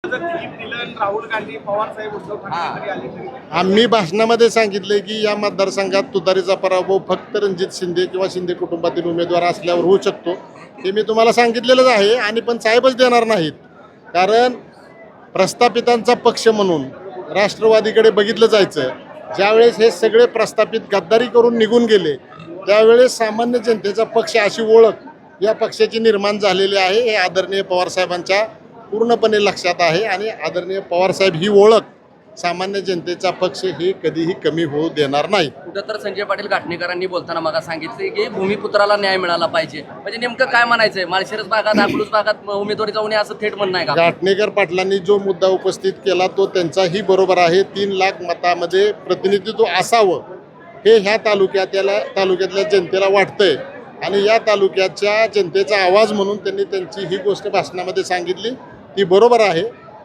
राहुल गांधी पवार साहेब उद्धव ठाकरे जरी आले तरी आम्ही भाषणामध्ये सांगितले की या मतदारसंघात तुतारीचा पराभव फक्त रणजित शिंदे किंवा शिंदे कुटुंबातील उमेदवार असल्यावर होऊ शकतो. हे मी तुम्हाला सांगितलेलंच आहे आणि पण साहेबच देणार नाहीत. कारण प्रस्थापितांचा पक्ष म्हणून राष्ट्रवादीकडे बघितलं जायचं. ज्यावेळेस हे सगळे प्रस्थापित गद्दारी करून निघून गेले त्यावेळेस सामान्य जनतेचा पक्ष अशी ओळख या पक्षाची निर्माण झालेली आहे. हे आदरणीय पवारसाहेबांच्या पूर्णपणे लक्षात आहे आणि आदरणीय पवारसाहेब ही ओळख सामान्य जनतेचा पक्ष हे कधीही कमी होऊ देणार नाही. कुठं तर संजय पाटील घाटणेकरांनी बोलताना मला सांगितले की भूमिपुत्राला न्याय मिळाला पाहिजे. म्हणजे नेमकं काय म्हणायचंय? माळशिरस भागात अकलूज भागात उमेदवारी जाऊ नये असं थेट म्हणणं आहे का? घाटणेकर पाटलांनी जो मुद्दा उपस्थित केला तो त्यांचाही बरोबर आहे. 3 लाख मतामध्ये प्रतिनिधित्व असावं हे ह्या तालुक्यातल्या जनतेला वाटतंय आणि या तालुक्याच्या जनतेचा आवाज म्हणून त्यांनी त्यांची ही गोष्ट भाषणामध्ये सांगितली. ती बरोबर आहे.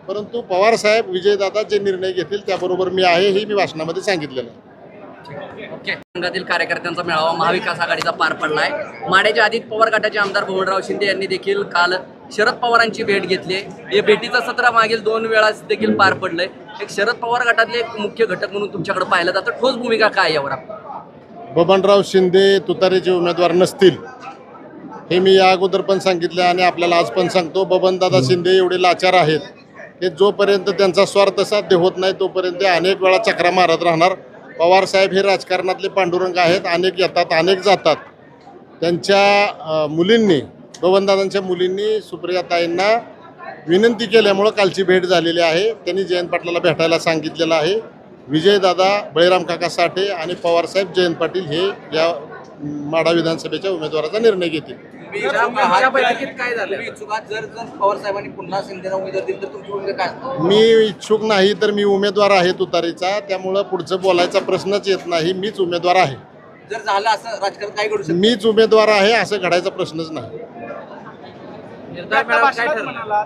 परंतु पवारसाहेब विजयदादा जे निर्णय घेतील त्याबरोबर मी आहे हे मी भाषणामध्ये सांगितलेलं आहे. ओके. संघातील कार्यकर्त्यांचा मेळावा महाविकास आघाडीचा पार पडलाय. माड्याच्या आदित पवार गटाचे आमदार भुवनराव शिंदे यांनी देखील काल शरद पवारांची भेट घेतली. या भेटीचं सत्र मागील 2 वेळा देखील पार पडलंय. एक शरद पवार गटातले एक मुख्य घटक म्हणून तुमच्याकडे पाहिलं जातं. ठोस भूमिका काय यावर? बबनराव शिंदे तुतारीचे उमेदवार नसतील हे मी या अगोदर पण सांगितले आणि आपल्याला आज पण सांगतो. बबनदादा शिंदे एवढे लाचार आहेत की जोपर्यंत त्यांचा स्वार्थ साध्य होत नाही तोपर्यंत ते अनेक वेळा चक्रा मारत राहणार. पवारसाहेब हे राजकारणातले पांडुरंग आहेत. अनेक येतात अनेक जातात. त्यांच्या मुलींनी बबनदादांच्या मुलींनी सुप्रियाताईंना विनंती केल्यामुळं कालची भेट झालेली आहे. त्यांनी जयंत पाटलाला भेटायला सांगितलेलं आहे. विजयदादा, बळीराम काका साठे आणि पवारसाहेब जयंत पाटील हे या माढा विधानसभेच्या उमेदवाराचा निर्णय घेतील. काय झालं? जर पवार साहेबांनी पुन्हा शिंदेला उमेदवार दिली तर तुमची भूमिका काय? मी इच्छुक नाही तर मी उमेदवार आहे तुतारीचा. त्यामुळं पुढचं बोलायचा प्रश्नच येत नाही. मीच उमेदवार आहे. जर झालं असं राजकारण काय करू शकतो? मीच उमेदवार आहे असं घडायचा प्रश्नच नाही. भाषणात म्हणालात